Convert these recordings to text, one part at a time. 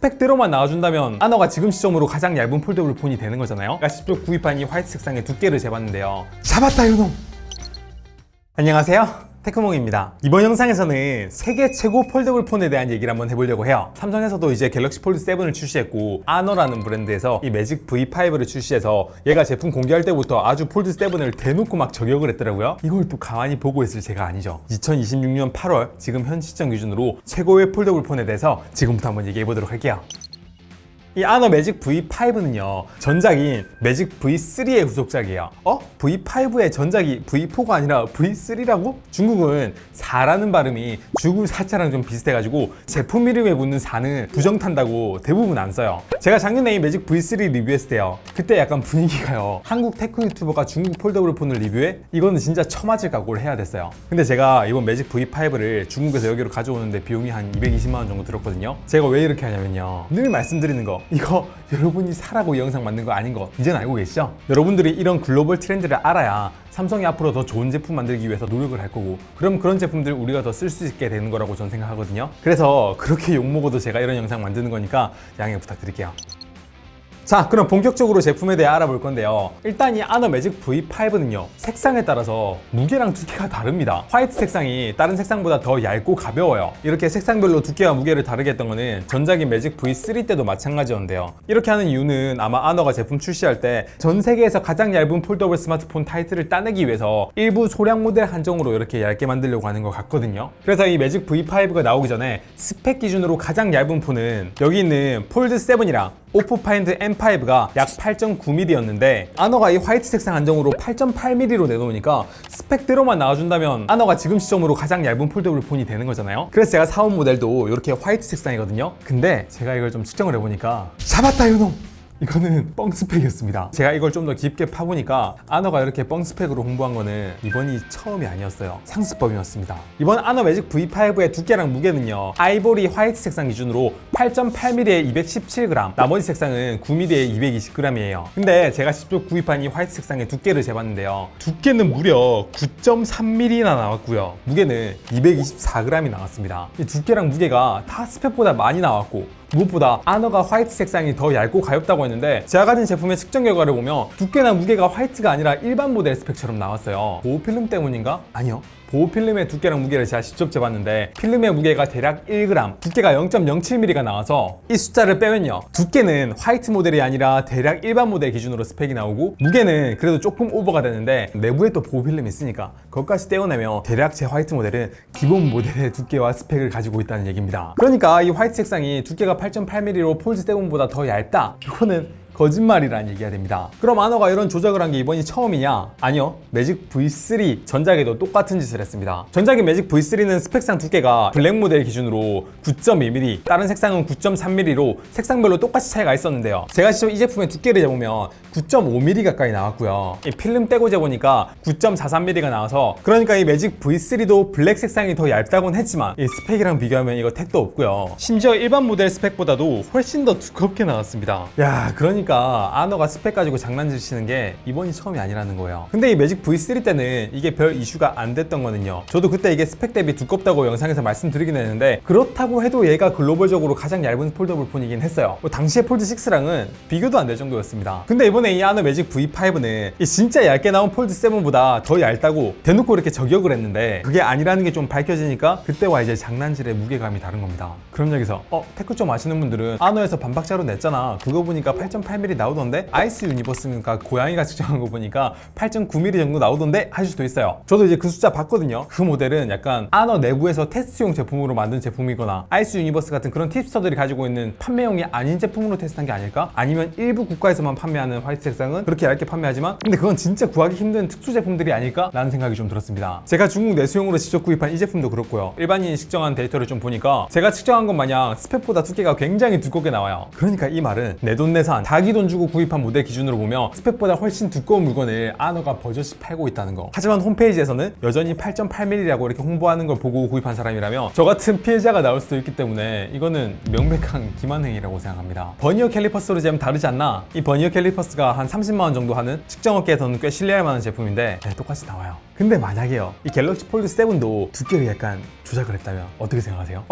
스펙대로만 나와준다면 아너가 지금 시점으로 가장 얇은 폴더블 폰이 되는 거잖아요. 제가 직접 구입한 이 화이트 색상의 두께를 재봤는데요. 잡았다 요놈! 안녕하세요, 테크몽입니다. 이번 영상에서는 세계 최고 폴더블 폰에 대한 얘기를 한번 해보려고 해요. 삼성에서도 이제 갤럭시 폴드 7을 출시했고, 아너라는 브랜드에서 이 매직 V5를 출시해서 얘가 제품 공개할 때부터 아주 폴드 7을 대놓고 막 저격을 했더라고요. 이걸 또 가만히 보고 있을 제가 아니죠. 2026년 8월 지금 현 시점 기준으로 최고의 폴더블 폰에 대해서 지금부터 한번 얘기해 보도록 할게요. 이 아너 매직 V5는요, 전작인 매직 V3의 후속작이에요. V5의 전작이 V4가 아니라 V3라고? 중국은 4라는 발음이 중국 사자랑 좀 비슷해가지고 제품 이름에 붙는 4는 부정탄다고 대부분 안 써요. 제가 작년에 이 매직 V3 리뷰했을 때요, 그때 약간 분위기가요, 한국 테크 유튜버가 중국 폴더블 폰을 리뷰해? 이거는 진짜 처맞을 각오를 해야 됐어요. 근데 제가 이번 매직 V5를 중국에서 여기로 가져오는데 비용이 한 220만 원 정도 들었거든요. 제가 왜 이렇게 하냐면요, 늘 말씀드리는 거, 이거 여러분이 사라고 이 영상 만든 거 아닌 거 이제는 알고 계시죠? 여러분들이 이런 글로벌 트렌드를 알아야 삼성이 앞으로 더 좋은 제품 만들기 위해서 노력을 할 거고, 그럼 그런 제품들 우리가 더 쓸 수 있게 되는 거라고 저는 생각하거든요. 그래서 그렇게 욕먹어도 제가 이런 영상 만드는 거니까 양해 부탁드릴게요. 자, 그럼 본격적으로 제품에 대해 알아볼 건데요. 일단 이 아너 매직 V5는요, 색상에 따라서 무게랑 두께가 다릅니다. 화이트 색상이 다른 색상보다 더 얇고 가벼워요. 이렇게 색상별로 두께와 무게를 다르게 했던 거는 전작인 매직 V3 때도 마찬가지였는데요. 이렇게 하는 이유는 아마 아너가 제품 출시할 때 전 세계에서 가장 얇은 폴더블 스마트폰 타이틀을 따내기 위해서 일부 소량 모델 한정으로 이렇게 얇게 만들려고 하는 것 같거든요. 그래서 이 매직 V5가 나오기 전에 스펙 기준으로 가장 얇은 폰은 여기 있는 폴드 7이랑 오포 파인드 M5가 약 8.9mm였는데 아너가 이 화이트 색상 한정으로 8.8mm로 내놓으니까 스펙대로만 나와준다면 아너가 지금 시점으로 가장 얇은 폴더블 폰이 되는 거잖아요. 그래서 제가 사온 모델도 이렇게 화이트 색상이거든요. 근데 제가 이걸 좀 측정을 해보니까 잡았다 요놈! 이거는 뻥 스펙이었습니다. 제가 이걸 좀 더 깊게 파보니까 아너가 이렇게 뻥 스펙으로 홍보한 거는 이번이 처음이 아니었어요. 상습범이었습니다. 이번 아너 매직 V5의 두께랑 무게는요, 아이보리 화이트 색상 기준으로 8.8mm에 217g, 나머지 색상은 9mm에 220g이에요. 근데 제가 직접 구입한 이 화이트 색상의 두께를 재봤는데요, 두께는 무려 9.3mm나 나왔고요, 무게는 224g이 나왔습니다. 이 두께랑 무게가 다 스펙보다 많이 나왔고, 무엇보다 아너가 화이트 색상이 더 얇고 가볍다고 했는데 제가 가진 제품의 측정 결과를 보면 두께나 무게가 화이트가 아니라 일반 모델 스펙처럼 나왔어요. 보호필름 때문인가? 아니요. 보호필름의 두께랑 무게를 제가 직접 재봤는데 필름의 무게가 대략 1g, 두께가 0.07mm가 나와서 이 숫자를 빼면요, 두께는 화이트 모델이 아니라 대략 일반 모델 기준으로 스펙이 나오고, 무게는 그래도 조금 오버가 되는데 내부에 또 보호필름이 있으니까 그것까지 떼어내면 대략 제 화이트 모델은 기본 모델의 두께와 스펙을 가지고 있다는 얘기입니다. 그러니까 이 화이트 색상이 두께가 8.8mm로 폴드 7보다 더 얇다, 이거는 거짓말이라는 얘기가 됩니다. 그럼 아너가 이런 조작을 한 게 이번이 처음이냐? 아니요. 매직 V3 전작에도 똑같은 짓을 했습니다. 전작인 매직 V3는 스펙상 두께가 블랙 모델 기준으로 9.2mm, 다른 색상은 9.3mm로 색상별로 똑같이 차이가 있었는데요. 제가 직접 이 제품의 두께를 재보면 9.5mm 가까이 나왔고요. 이 필름 떼고 재보니까 9.43mm가 나와서, 그러니까 이 매직 V3도 블랙 색상이 더 얇다고는 했지만 이 스펙이랑 비교하면 이거 택도 없고요. 심지어 일반 모델 스펙보다도 훨씬 더 두껍게 나왔습니다. 야, 그러니까 아너가 스펙 가지고 장난질 치는 게 이번이 처음이 아니라는 거예요. 근데 이 매직 V3 때는 이게 별 이슈가 안 됐던 거는요, 저도 그때 이게 스펙 대비 두껍다고 영상에서 말씀드리긴 했는데, 그렇다고 해도 얘가 글로벌적으로 가장 얇은 폴더블 폰이긴 했어요. 당시에 폴드 6랑은 비교도 안 될 정도였습니다. 근데 이번에 이 아너 매직 V5는 이 진짜 얇게 나온 폴드 7보다 더 얇다고 대놓고 이렇게 저격을 했는데, 그게 아니라는 게 좀 밝혀지니까 그때와 이제 장난질의 무게감이 다른 겁니다. 그럼 여기서 테크 좀 아시는 분들은 아너에서 반박자로 냈잖아, 그거 보니까 8.8mm 나오던데? 아이스 유니버스니까 고양이가 측정한 거 보니까 8.9mm 정도 나오던데? 하실 수도 있어요. 저도 이제 그 숫자 봤거든요. 그 모델은 약간 아너 내부에서 테스트용 제품으로 만든 제품이거나 아이스 유니버스 같은 그런 팁스터들이 가지고 있는 판매용이 아닌 제품으로 테스트한 게 아닐까? 아니면 일부 국가에서만 판매하는 화이트 색상은 그렇게 얇게 판매하지만, 근데 그건 진짜 구하기 힘든 특수 제품들이 아닐까? 라는 생각이 좀 들었습니다. 제가 중국 내수용으로 직접 구입한 이 제품도 그렇고요, 일반인이 측정한 데이터를 좀 보니까 제가 측정한 것 마냥 스펙보다 두께가 굉장히 두껍게 나와요. 그러니까 이 말은 내돈내산 자기 돈 주고 구입한 모델 기준으로 보면 스펙보다 훨씬 두꺼운 물건을 아너가 버젓이 팔고 있다는 거. 하지만 홈페이지에서는 여전히 8.8mm라고 이렇게 홍보하는 걸 보고 구입한 사람이라면 저 같은 피해자가 나올 수도 있기 때문에 이거는 명백한 기만행위라고 생각합니다. 버니어 캘리퍼스로 재면 다르지 않나? 이 버니어 캘리퍼스가 한 30만 원 정도 하는 측정업계에서는 꽤 신뢰할 만한 제품인데 똑같이 나와요. 근데 만약에요, 이 갤럭시 폴드 7도 두께를 약간 조작을 했다면 어떻게 생각하세요?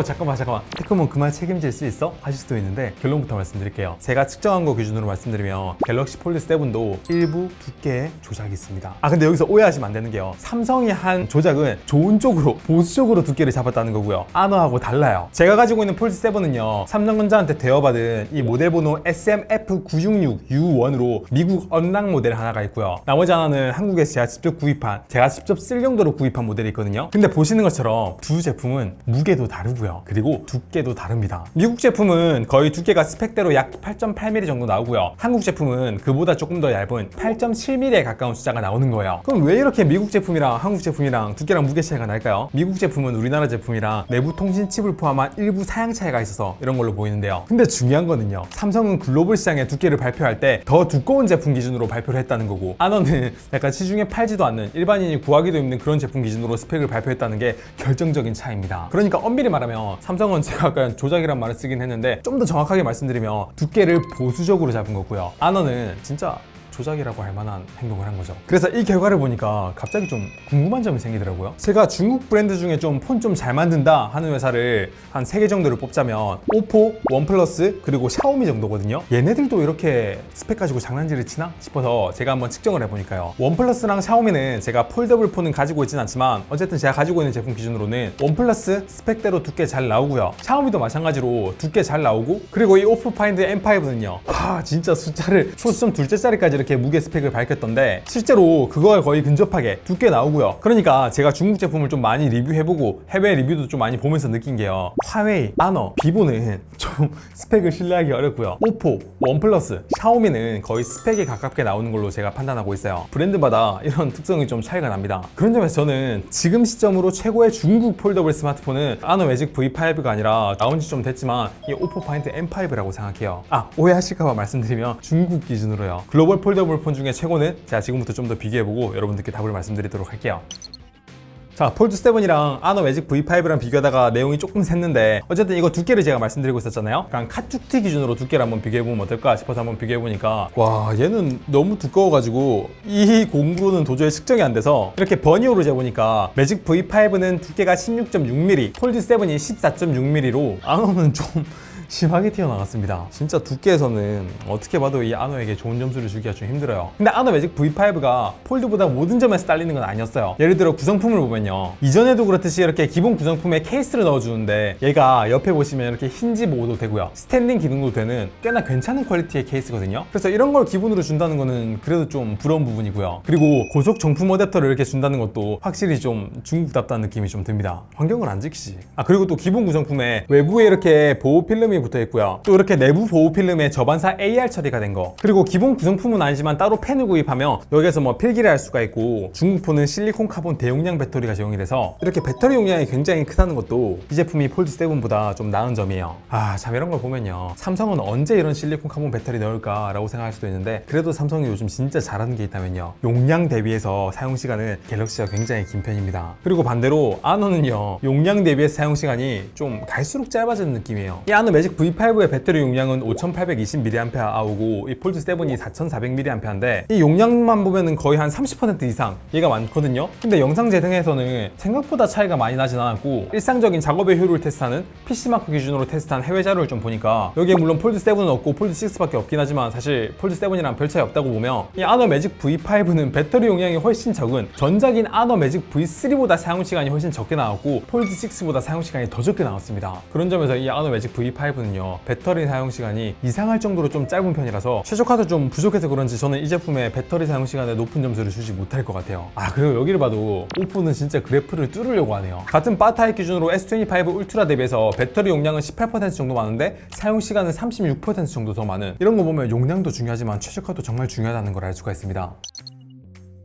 잠깐만 테크몬 그만 책임질 수 있어? 하실 수도 있는데 결론부터 말씀드릴게요. 제가 측정한 거 기준으로 말씀드리면 갤럭시 폴드 7도 일부 두께에 조작이 있습니다. 근데 여기서 오해하시면 안 되는 게요, 삼성이 한 조작은 좋은 쪽으로 보수적으로 두께를 잡았다는 거고요, 아너하고 달라요. 제가 가지고 있는 폴드 7은요 삼성전자한테 대여받은 이 모델 번호 SMF966U1으로 미국 언락 모델 하나가 있고요, 나머지 하나는 한국에서 제가 직접 구입한, 제가 직접 쓸 용도로 구입한 모델이 있거든요. 근데 보시는 것처럼 두 제품은 무게도 다르고요, 그리고 두께도 다릅니다. 미국 제품은 거의 두께가 스펙대로 약 8.8mm 정도 나오고요, 한국 제품은 그보다 조금 더 얇은 8.7mm에 가까운 숫자가 나오는 거예요. 그럼 왜 이렇게 미국 제품이랑 한국 제품이랑 두께랑 무게 차이가 날까요? 미국 제품은 우리나라 제품이랑 내부 통신 칩을 포함한 일부 사양 차이가 있어서 이런 걸로 보이는데요. 근데 중요한 거는요, 삼성은 글로벌 시장의 두께를 발표할 때 더 두꺼운 제품 기준으로 발표를 했다는 거고, 아너는 약간 시중에 팔지도 않는, 일반인이 구하기도 힘든 그런 제품 기준으로 스펙을 발표했다는 게 결정적인 차이입니다. 그러니까 엄밀히 말하면 삼성은, 제가 아까 조작이란 말을 쓰긴 했는데 좀 더 정확하게 말씀드리면 두께를 보수적으로 잡은 거고요, 아너는 진짜 조작이라고 할 만한 행동을 한 거죠. 그래서 이 결과를 보니까 갑자기 좀 궁금한 점이 생기더라고요. 제가 중국 브랜드 중에 좀 폰 좀 잘 만든다 하는 회사를 한 3개 정도를 뽑자면 오포, 원플러스, 그리고 샤오미 정도거든요. 얘네들도 이렇게 스펙 가지고 장난질을 치나 싶어서 제가 한번 측정을 해보니까요, 원플러스랑 샤오미는 제가 폴더블 폰은 가지고 있진 않지만 어쨌든 제가 가지고 있는 제품 기준으로는 원플러스 스펙대로 두께 잘 나오고요, 샤오미도 마찬가지로 두께 잘 나오고, 그리고 이 오포 파인드 M5는요 진짜 숫자를 초수점 둘째 자리까지 이렇게 무게 스펙을 밝혔던데 실제로 그거에 거의 근접하게 두께 나오고요. 그러니까 제가 중국 제품을 좀 많이 리뷰해보고 해외 리뷰도 좀 많이 보면서 느낀 게요, 화웨이, 아너, 비보는 좀 스펙을 신뢰하기 어렵고요, 오포, 원플러스, 샤오미는 거의 스펙에 가깝게 나오는 걸로 제가 판단하고 있어요. 브랜드마다 이런 특성이 좀 차이가 납니다. 그런 점에서 저는 지금 시점으로 최고의 중국 폴더블 스마트폰은 아너 매직 V5가 아니라 나온 지 좀 됐지만 이 오포 파인드 M5라고 생각해요. 오해하실까봐 말씀드리면 중국 기준으로요, 글로벌 폴더블 폰 중에 최고는 제가 지금부터 좀 더 비교해보고 여러분들께 답을 말씀드리도록 할게요. 자, 폴드 7이랑 아너 매직 V5랑 비교하다가 내용이 조금 샜는데 어쨌든 이거 두께를 제가 말씀드리고 있었잖아요. 그냥 카툭티 기준으로 두께를 한번 비교해보면 어떨까 싶어서 한번 비교해보니까 와, 얘는 너무 두꺼워가지고 이 공구로는 도저히 측정이 안 돼서 이렇게 버니어로 재보니까 매직 V5는 두께가 16.6mm, 폴드 7이 14.6mm로 아너는 좀 심하게 튀어나왔습니다. 진짜 두께에서는 어떻게 봐도 이 아너에게 좋은 점수를 주기가 좀 힘들어요. 근데 아너 매직 V5가 폴드보다 모든 점에서 딸리는 건 아니었어요. 예를 들어 구성품을 보면요, 이전에도 그렇듯이 이렇게 기본 구성품에 케이스를 넣어주는데 얘가 옆에 보시면 이렇게 힌지 보호도 되고요, 스탠딩 기능도 되는 꽤나 괜찮은 퀄리티의 케이스거든요. 그래서 이런 걸 기본으로 준다는 거는 그래도 좀 부러운 부분이고요. 그리고 고속 정품 어댑터를 이렇게 준다는 것도 확실히 좀 중국답다는 느낌이 좀 듭니다. 환경을 안 지키지. 그리고 또 기본 구성품에 외부에 이렇게 보호 필름이 붙어 있고요, 또 이렇게 내부 보호 필름에 저반사 AR 처리가 된 거, 그리고 기본 구성품은 아니지만 따로 펜을 구입하면 여기에서 뭐 필기를 할 수가 있고, 중국 폰은 실리콘 카본 대용량 배터리가 제공이 돼서 이렇게 배터리 용량이 굉장히 크다는 것도 이 제품이 폴드 7보다 좀 나은 점이에요. 참 이런 걸 보면요, 삼성은 언제 이런 실리콘 카본 배터리 넣을까 라고 생각할 수도 있는데, 그래도 삼성이 요즘 진짜 잘하는 게 있다면요, 용량 대비해서 사용 시간은 갤럭시가 굉장히 긴 편입니다. 그리고 반대로 아너는요, 용량 대비해서 사용 시간이 좀 갈수록 짧아지는 느낌이에요. 이 아너 매직 V5의 배터리 용량은 5820mAh고 이 폴드 7이 4400mAh인데 이 용량만 보면은 거의 한 30% 이상 얘가 많거든요. 근데 영상 재생에서는 생각보다 차이가 많이 나진 않았고, 일상적인 작업의 효율을 테스트하는 PC마크 기준으로 테스트한 해외 자료를 좀 보니까 여기에 물론 폴드 7은 없고 폴드 6밖에 없긴 하지만 사실 폴드 7이랑 별 차이 없다고 보면 이 아너 매직 V5는 배터리 용량이 훨씬 적은 전작인 아너 매직 V3보다 사용 시간이 훨씬 적게 나왔고, 폴드 6보다 사용 시간이 더 적게 나왔습니다. 그런 점에서 이 아너 매직 V5는 배터리 사용 시간이 이상할 정도로 좀 짧은 편이라서 최적화도 좀 부족해서 그런지 저는 이 제품의 배터리 사용 시간에 높은 점수를 주지 못할 것 같아요. 그리고 여기를 봐도 오포는 진짜 그래프를 뚫으려고 하네요. 같은 바 타입 기준으로 S25 울트라 대비해서 배터리 용량은 18% 정도 많은데 사용 시간은 36% 정도 더 많은, 이런 거 보면 용량도 중요하지만 최적화도 정말 중요하다는 걸 알 수가 있습니다.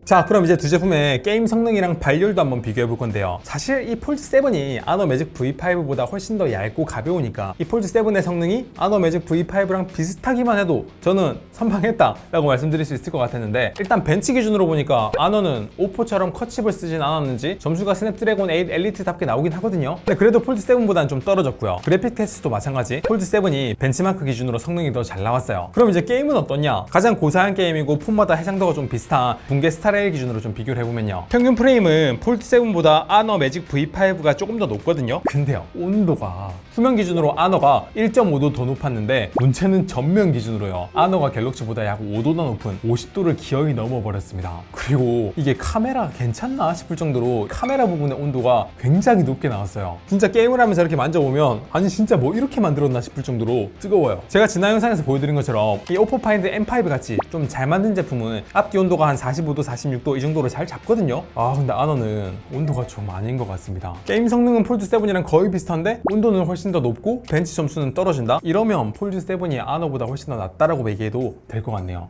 자, 그럼 이제 두 제품의 게임 성능이랑 발열도 한번 비교해 볼 건데요. 사실 이 폴드 7이 아너 매직 V5보다 훨씬 더 얇고 가벼우니까 이 폴드 7의 성능이 아너 매직 V5랑 비슷하기만 해도 저는 선방했다 라고 말씀드릴 수 있을 것 같았는데, 일단 벤치 기준으로 보니까 아너는 오포처럼 컷칩을 쓰진 않았는지 점수가 스냅드래곤 8 엘리트답게 나오긴 하거든요. 근데 그래도 폴드 7보다는 좀 떨어졌고요. 그래픽 테스트도 마찬가지 폴드 7이 벤치마크 기준으로 성능이 더 잘 나왔어요. 그럼 이제 게임은 어떠냐? 가장 고사양 게임이고 폰마다 해상도가 좀 비슷한 붕괴 스타레일 기준으로 좀 비교를 해보면요, 평균 프레임은 폴드 7보다 아너 매직 V5가 조금 더 높거든요. 근데요, 온도가 수면 기준으로 아너가 1.5도 더 높았는데 문제는 전면 기준으로요, 아너가 갤럭시보다 약 5도나 높은 50도를 기어이 넘어버렸습니다. 그리고 이게 카메라 괜찮나 싶을 정도로 카메라 부분의 온도가 굉장히 높게 나왔어요. 진짜 게임을 하면서 이렇게 만져보면 아니 진짜 뭐 이렇게 만들었나 싶을 정도로 뜨거워요. 제가 지난 영상에서 보여드린 것처럼 이 오포 파인드 M5 같이 좀 잘 만든 제품은 앞뒤 온도가 한 45도, 46도 이 정도로 잘 잡거든요. 근데 아너는 온도가 좀 아닌 것 같습니다. 게임 성능은 폴드 7이랑 거의 비슷한데 온도는 훨씬 더 높고 벤치 점수는 떨어진다? 이러면 폴드 7이 아너보다 훨씬 더 낫다라고 얘기해도 될 것 같네요.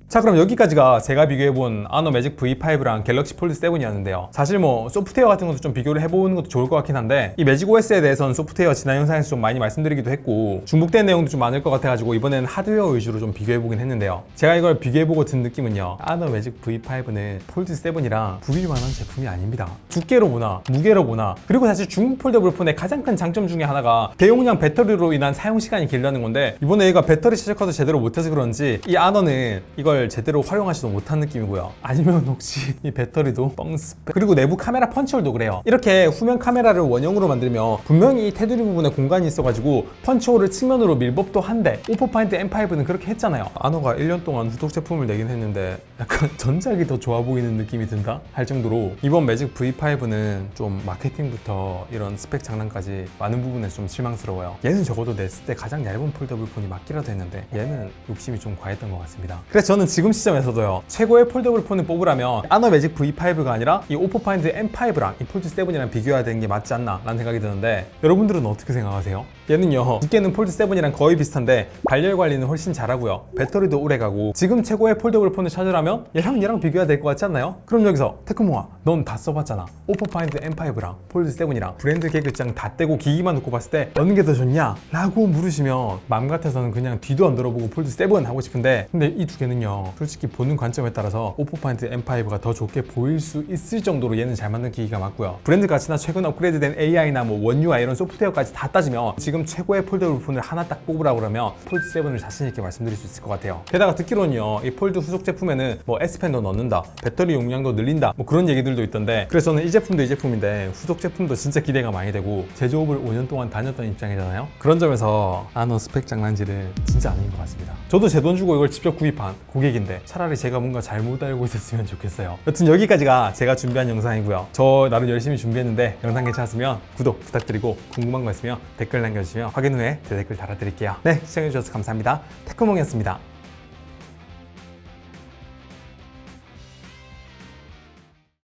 자, 그럼 여기까지가 제가 비교해본 아너 매직 V5랑 갤럭시 폴드 7이었는데요. 사실 뭐 소프트웨어 같은 것도 좀 비교를 해보는 것도 좋을 것 같긴 한데, 이 매직 OS에 대해서는 소프트웨어 지난 영상에서 좀 많이 말씀드리기도 했고 중복된 내용도 좀 많을 것 같아가지고 이번에는 하드웨어 위주로 좀 비교해보긴 했는데요. 제가 이걸 비교해보고 든 느낌은요, 아너 매직 V5는 폴드 7이랑 부릴만한 제품이 아닙니다. 두께로 보나 무게로 보나, 그리고 사실 중국 폴더블 폰의 가장 큰 장점 중에 하나가 대용량 배터리로 인한 사용시간이 길다는 건데, 이번에 얘가 배터리 최적화도 제대로 못해서 그런지 이 아너는 이걸 제대로 활용하지도 못한 느낌이고요. 아니면 혹시 이 배터리도 뻥스펙, 그리고 내부 카메라 펀치홀도 그래요. 이렇게 후면 카메라를 원형으로 만들면 분명히 이 테두리 부분에 공간이 있어가지고 펀치홀을 측면으로 밀 법도 한데, 오포 파인드 M5는 그렇게 했잖아요. 아너가 1년 동안 후속 제품을 내긴 했는데 약간 전작이 더 좋아 보이는 느낌이 든다? 할 정도로 이번 매직 V5는 좀 마케팅부터 이런 스펙 장난까지 많은 부분에서 좀 실망스러워요. 얘는 적어도 냈을 때 가장 얇은 폴더블 폰이 맞기라도 했는데 얘는 욕심이 좀 과했던 것 같습니다. 그래서 저는 지금 시점에서도요, 최고의 폴더블 폰을 뽑으라면 아너 매직 V5가 아니라 이 오포 파인드 M5랑 이 폴드 7이랑 비교해야 되는 게 맞지 않나 라는 생각이 드는데, 여러분들은 어떻게 생각하세요? 얘는요, 두께는 폴드 7이랑 거의 비슷한데 발열 관리는 훨씬 잘하고요, 배터리도 오래가고, 지금 최고의 폴더블 폰을 찾으라면 얘랑 비교해야 될 것 같지 않나요? 그럼 여기서 테크모아, 넌 다 써봤잖아. 오포 파인드 M5랑 폴드 7이랑 브랜드 개그장 다 떼고 기기만 놓고 봤을 때 어느 게 더 좋냐? 라고 물으시면 마음 같아서는 그냥 뒤도 안 돌아보고 폴드 7 하고 싶은데, 근데 이 두 개는요, 솔직히 보는 관점에 따라서 오포 파인드 M5가 더 좋게 보일 수 있을 정도로 얘는 잘 만든 기기가 맞고요, 브랜드 가치나 최근 업그레이드된 AI나 뭐 원 UI 이런 소프트웨어까지 다 따지면 지금 최고의 폴더블 폰을 하나 딱 뽑으라고 그러면 폴드 7을 자신 있게 말씀드릴 수 있을 것 같아요. 게다가 듣기로는요, 이 폴드 후속 제품에는 뭐 S펜도 넣는다, 배터리 용량도 늘린다, 뭐 그런 얘기들도 있던데, 그래서 저는 이 제품도 이 제품인데 후속 제품도 진짜 기대가 많이 되고 제조업을 5년 동안 다녔던 입장이잖아요. 그런 점에서 아너 스펙 장난질은 진짜 아닌 것 같습니다. 저도 제 돈 주고 이걸 직접 구입한 고객인데 차라리 제가 뭔가 잘못 알고 있었으면 좋겠어요. 여튼 여기까지가 제가 준비한 영상이고요. 저 나름 열심히 준비했는데 영상 괜찮았으면 구독 부탁드리고, 궁금한 거 있으면 댓글 남겨주시면 확인 후에 제 댓글 달아드릴게요. 네, 시청해주셔서 감사합니다. 테크몽이었습니다.